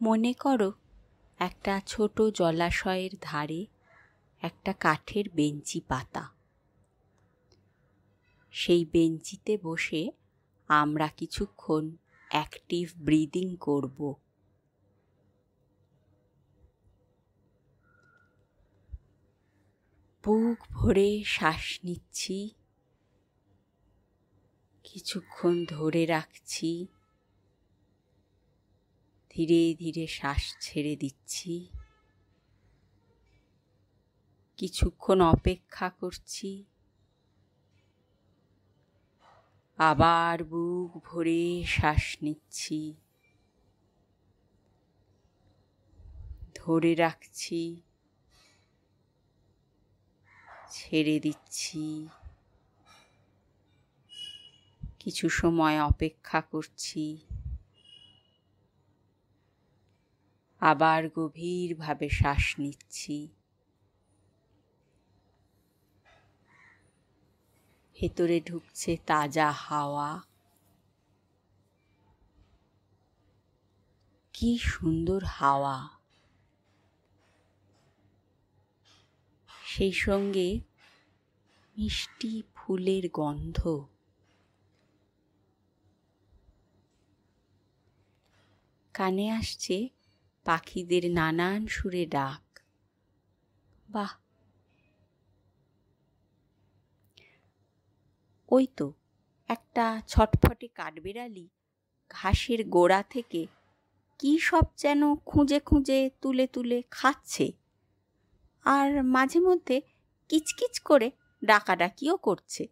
মনে করো একটা ছোট জলাশয়ের ধারে একটা কাঠের বেঞ্চি পাতা। সেই বেঞ্চিতে বসে আমরা কিছুক্ষণ অ্যাক্টিভ ব্রিদিং করব। বুক ভরে শ্বাস নিচ্ছি, কিছুক্ষণ ধরে রাখছি, ধীরে ধীরে শ্বাস ছেড়ে দিচ্ছি, কিছুক্ষণ অপেক্ষা করছি, আবার বুক ভরে শ্বাস নিচ্ছি, ধরে রাখছি, ছেড়ে দিচ্ছি, কিছু সময় অপেক্ষা করছি, আবার গভীরভাবে শ্বাস নিচ্ছি। ভেতরে ঢুকছে তাজা হাওয়া। কি সুন্দর হাওয়া! সেই সঙ্গে মিষ্টি ফুলের গন্ধ। কানে আসছে পাখিদের নানান সুরে ডাক। বাহ! ওই তো একটা ছটফটে কাঠবিড়ালি ঘাসের গোড়া থেকে কি সব যেন খুঁজে খুঁজে তুলে তুলে খাচ্ছে, আর মাঝে মধ্যে কিচকিচ করে ডাকাডাকিও করছে।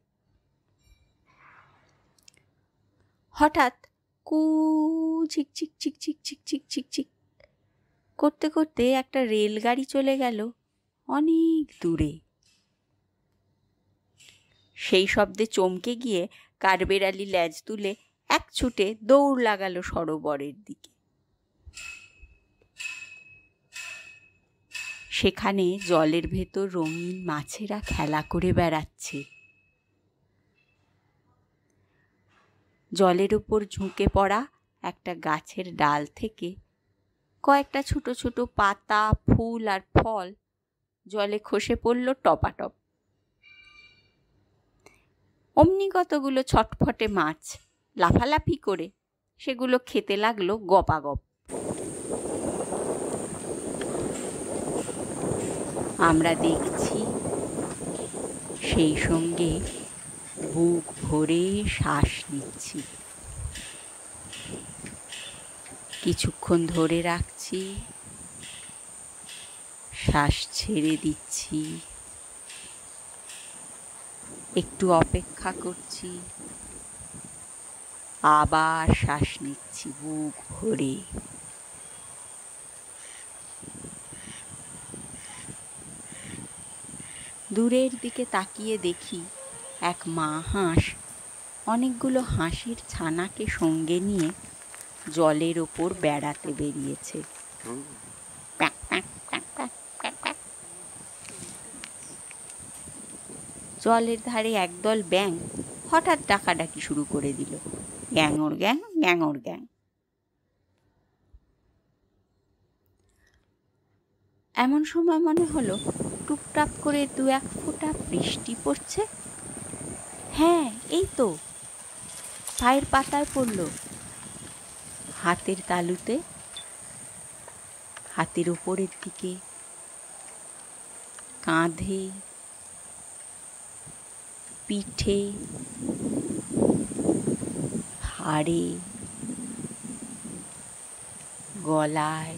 হঠাৎ কু ঝিকঝিক ঝিকঝিক ঝিকঝিক ঝিকঝিক করতে করতে একটা রেলগাড়ি চলে গেল অনেক দূরে। সেই শব্দে চমকে গিয়ে কাঠবিড়ালি লেজ তুলে এক ছুটে দৌড় লাগালো সরোবরের দিকে। সেখানে জলের ভেতর রঙিন মাছেরা খেলা করে বেড়াচ্ছে। জলের উপর ঝুঁকে পড়া একটা গাছের ডাল থেকে কয়েকটা ছোট ছোট পাতা, ফুল আর ফল জলে খসে পড়ল টপাটপ। অমনি কতগুলো ছটফটে মাছ লাফালাফি করে সেগুলো খেতে লাগলো গপাগপ। আমরা দেখছি, সেই সঙ্গে বুক ভরে শ্বাস নিচ্ছি, কিছুক্ষণ ধরে রাখছি, শ্বাস ছেড়ে দিচ্ছি, একটু অপেক্ষা করছি, আবার শ্বাস নিচ্ছি বুক ভরে। দূরের দিকে তাকিয়ে দেখি এক মা হাঁস অনেকগুলো হাঁসের ছানাকে সঙ্গে নিয়ে জলের ওপর বেড়াতে বেরিয়েছে। জলের ধারে একদল ব্যাঙ হঠাৎ ডাকাডাকি শুরু করে দিল, গ্যাঙর গ্যাং, গ্যাঙর গ্যাং। এমন সময় মনে হলো টুপটাপ করে দু এক ফোঁটা বৃষ্টি পড়ছে। হ্যাঁ, এই তো পায়ের পাতায় পড়ল, হাতের তালুতে, হাতের উপরের দিকে, কাঁধে, পিঠে, হাড়ে, গলায়,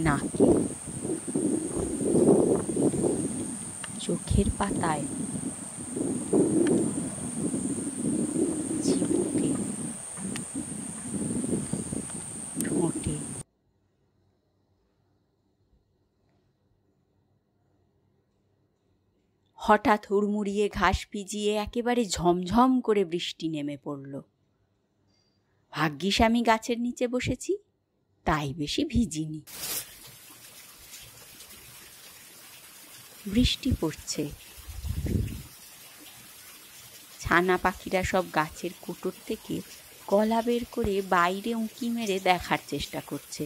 নাকে, চোখের পাতায়, চিবুকে, ঠোঁটে। হঠাৎ হুড়মুড়িয়ে ঘাস ভিজিয়ে একেবারে ঝমঝম করে বৃষ্টি নেমে পড়ল। ভাগ্যিস আমি গাছের নিচে বসেছি, তাই বেশি ভিজিনি। বৃষ্টি পড়ছে, ছানা পাখিরা সব গাছের কুটোর থেকে গলা বের করে বাইরে উঁকি মেরে দেখার চেষ্টা করছে।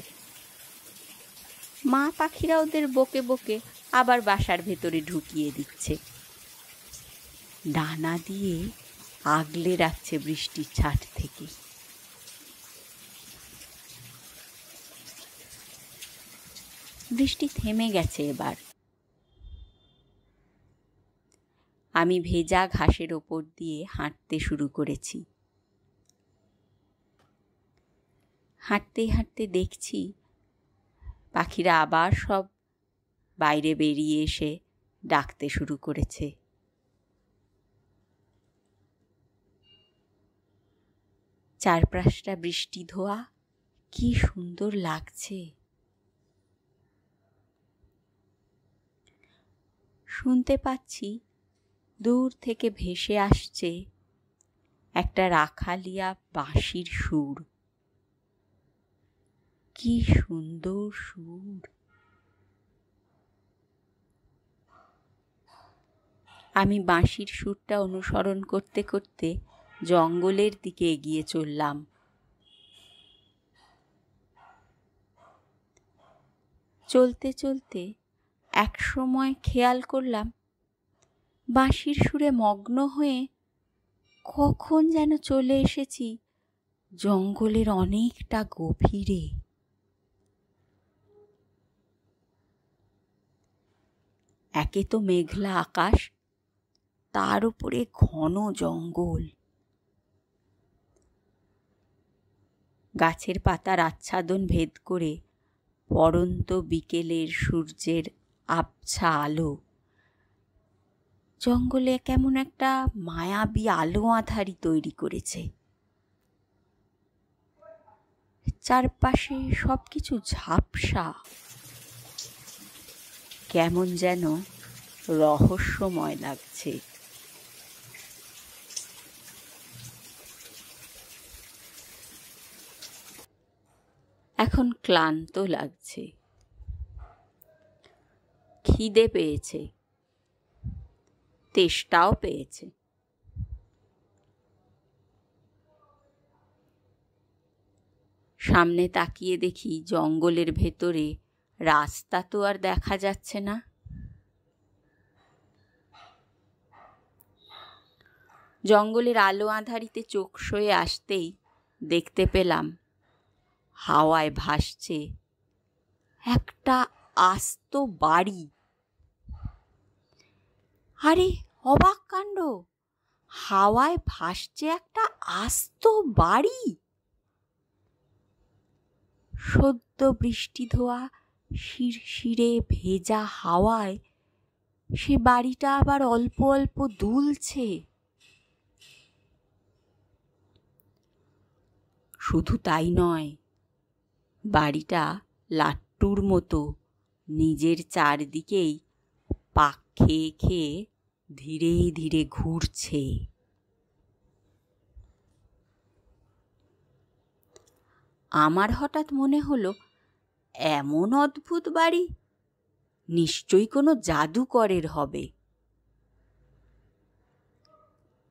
মা পাখিরা ওদের বকে বকে আবার বাসার ভেতরে ঢুকিয়ে দিচ্ছে। ডানা দিয়ে আগলে রাখছে বৃষ্টির ছাট থেকে। বৃষ্টি থেমে গেছে এবার। আমি ভেজা ঘাসের ওপর দিয়ে হাঁটতে শুরু করেছি। হাঁটতে হাঁটতে দেখছি পাখিরা আবার সব বাইরে বেরিয়ে এসে ডাকতে শুরু করেছে। চারপাশটা বৃষ্টি ধোয়া, কি সুন্দর লাগছে। শুনতে পাচ্ছি দূর থেকে ভেসে আসছে একটা রাখালিয়া বাঁশির সুর। কি সুন্দর সুর! আমি বাঁশির সুরটা অনুসরণ করতে করতে জঙ্গলের দিকে এগিয়ে চললাম। চলতে চলতে এক সময় খেয়াল করলাম বাঁশির সুরে মগ্ন হয়ে কখন যেন চলে এসেছি জঙ্গলের অনেকটা গভীরে। একে তো মেঘলা আকাশ, তার উপরে ঘন জঙ্গল। গাছের পাতার আচ্ছাদন ভেদ করে পড়ন্ত বিকেলের সূর্যের আবছা আলো জঙ্গলে কেমন একটা মায়াবী আলো আঁধারি তৈরি করেছে। চারপাশে সবকিছু ঝাপসা, কেমন যেন রহস্যময় লাগছে। এখন ক্লান্ত লাগছে, খিদে পেয়েছে, তেষ্টাও পেয়েছে। সামনে তাকিয়ে দেখি জঙ্গলের ভেতরে রাস্তা তো আর দেখা যাচ্ছে না। জঙ্গলের আলো আঁধারিতে চোখ সয়ে আসতেই দেখতে পেলাম হাওয়ায় ভাসছে একটা আস্ত বাড়ি। আরে অবাক কাণ্ড, হাওয়ায় ভাসছে একটা আস্ত বাড়ি। সদ্য বৃষ্টি ধোয়া শিরশিরে ভেজা হাওয়ায় সে বাড়িটা আবার অল্প অল্প দুলছে। শুধু তাই নয়, বাড়িটা লাট্টুর মতো নিজের চারদিকেই পাক খেয়ে খেয়ে ধীরে ধীরে ঘুরছে। আমার হঠাৎ মনে হলো, এমন অদ্ভুত বাড়ি নিশ্চয়ই কোনো জাদুকরের হবে।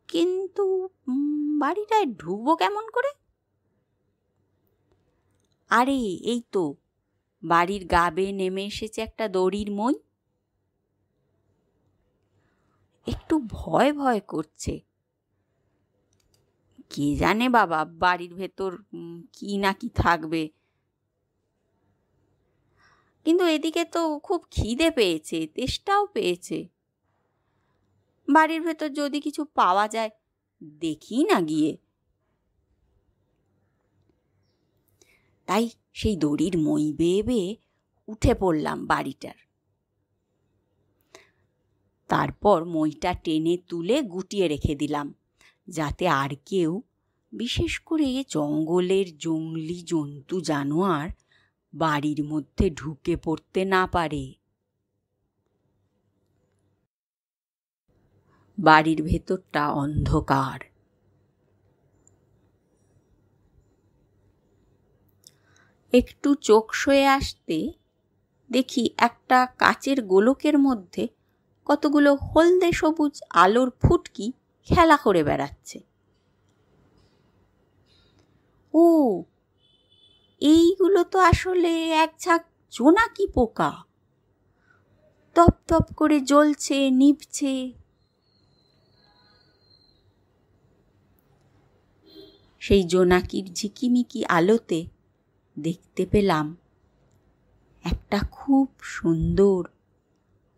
কিন্তু বাড়িটায় ঢুকবো কেমন করে? আরে এই তো বাড়ির গা বেয়ে নেমে এসেছে একটা দড়ির মই। একটু ভয় ভয় করছে। কে জানে বাবা বাড়ির ভেতর কি না কি থাকবে। কিন্তু এদিকে তো খুব খিদে পেয়েছে, তেষ্টাও পেয়েছে। বাড়ির ভেতর যদি কিছু পাওয়া যায় দেখি না গিয়ে। তাই সেই দড়ির মই বেয়ে বেয়ে উঠে পড়লাম বাড়িটার। তারপর মইটা টেনে তুলে গুটিয়ে রেখে দিলাম, যাতে আর কেউ, বিশেষ করে জঙ্গলের জংলি জন্তু জানোয়ার, বাড়ির মধ্যে ঢুকে পড়তে না পারে। বাড়ির ভেতরটা অন্ধকার। একটু চোখ সয়ে আসতে দেখি একটা কাচের গোলকের মধ্যে কতগুলো হলদে সবুজ আলোর ফুটকি খেলা করে বেড়াচ্ছে। ও, এইগুলো তো আসলে এক ঝাঁক জোনাকি পোকা, তপ তপ করে জ্বলছে নিভছে। সেই জোনাকির ঝিকিমিকি আলোতে দেখতে পেলাম একটা খুব সুন্দর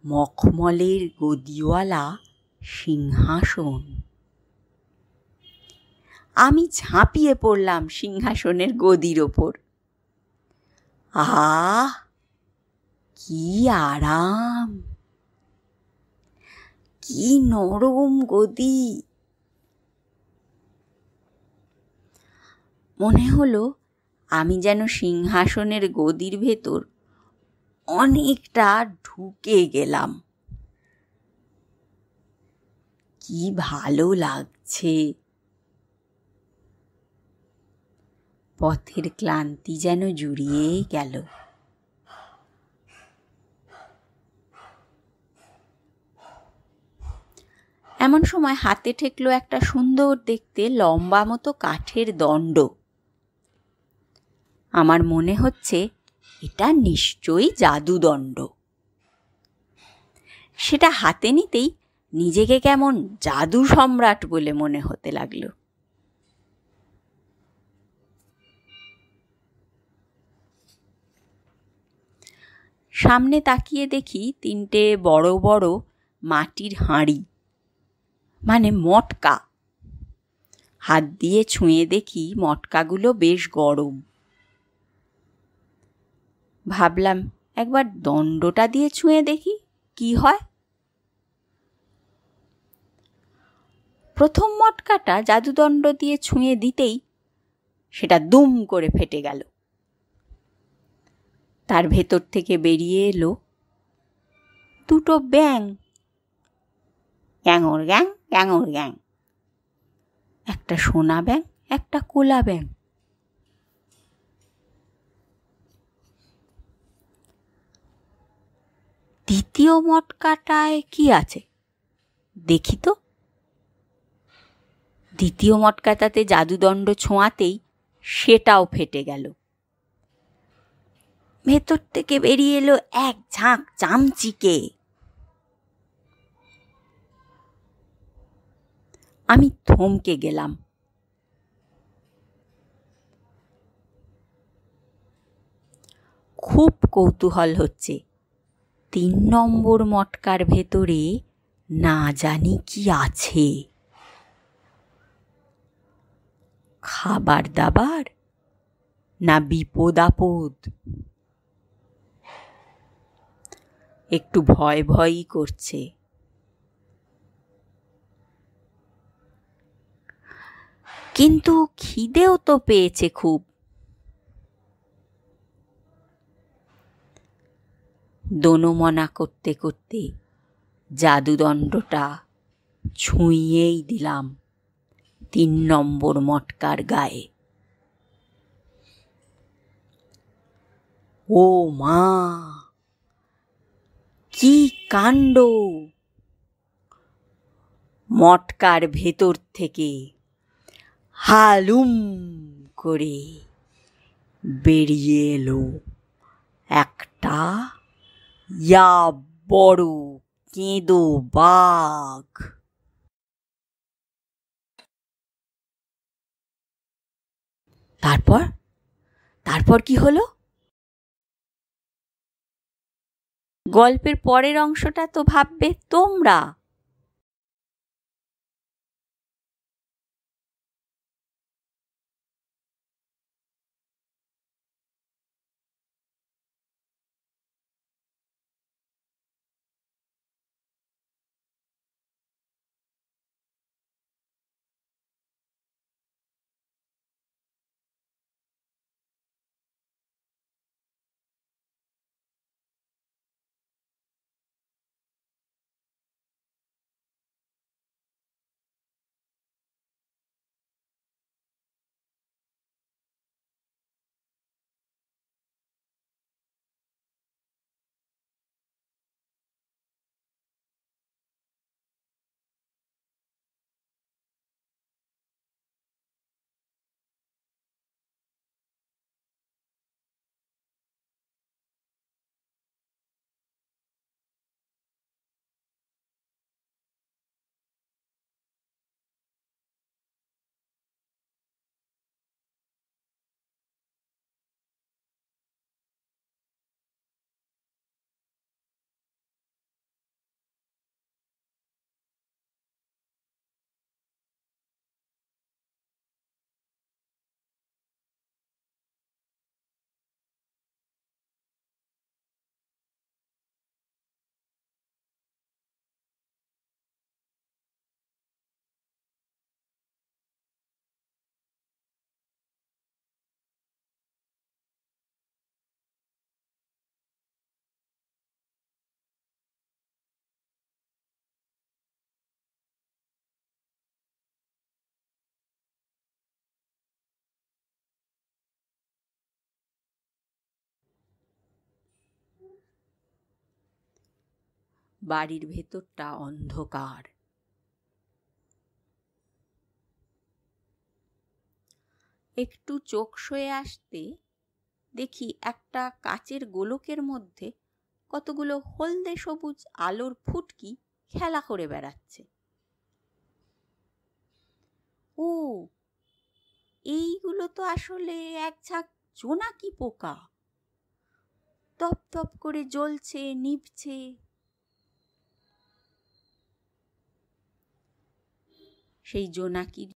মখমলের গদিওয়ালা সিংহাসন। আমি ঝাঁপিয়ে পড়লাম সিংহাসনের গদির ওপর। আহ, কি আরাম, কি নরম গদি! মনে হলো আমি যেন সিংহাসনের গদির ভেতর অনেকটা ঢুকে গেলাম। কি ভালো লাগছে! পথের ক্লান্তি যেন জুড়িয়ে গেল। এমন সময় হাতে ঠেকলো একটা সুন্দর দেখতে লম্বা মতো কাঠের দণ্ড। আমার মনে হচ্ছে এটা নিশ্চয়ই জাদুদণ্ড। সেটা হাতে নিতেই নিজেকে কেমন জাদু সম্রাট বলে মনে হতে লাগলো। সামনে তাকিয়ে দেখি 3টে বড় বড় মাটির হাঁড়ি, মানে মটকা। হাত দিয়ে ছুঁয়ে দেখি মটকাগুলো বেশ গরম। ভাবলাম একবার দণ্ডটা দিয়ে ছুঁয়ে দেখি কি হয়। প্রথম মটকাটা জাদুদণ্ড দিয়ে ছুঁয়ে দিতেই সেটা দুম করে ফেটে গেল। তার ভেতর থেকে বেরিয়ে এলো 2টো ব্যাঙ, গ্যাঙর গ্যাং গ্যাঙর গ্যাং। একটা সোনা ব্যাঙ, একটা কোলা ব্যাঙ। দ্বিতীয় মটকাটায় কি আছে দেখি তো। দ্বিতীয় মটকাটাতে জাদুদণ্ড ছোঁয়াতেই সেটাও ফেটে গেল। ভেতর থেকে বেরিয়ে এলো এক ঝাঁক চামচিকে। আমি থমকে গেলাম। খুব কৌতূহল হচ্ছে 3 নম্বর মটকার ভেতরে না জানি কি আছে। খাবার দাবার না বিপদ আপদ? একটু ভয় ভয়ই করছে। কিন্তু খিদেও তো পেয়েছে খুব। দোনোমনা করতে করতে জাদুদণ্ডটা ছুঁয়েই দিলাম 3 নম্বর মটকার গায়ে। ও মা, কি কাণ্ড! মটকার ভেতর থেকে হালুম করে বেরিয়ে এলো একটা ইয়া বড় কেঁদো বাঘ। তারপর কি হলো? গল্পের পরের অংশটা তো ভাববে তোমরা। বাড়ির ভেতরটা অন্ধকার। একটু চোখ সয়ে আসতে দেখি একটা কাচের গোলকের মধ্যে কতগুলো হলদে সবুজ আলোর ফুটকি খেলা করে বেড়াচ্ছে। ও, এইগুলো তো আসলে এক ঝাঁক জোনাকি পোকা, টপ টপ করে জ্বলছে নিভছে। সেই জোনাকির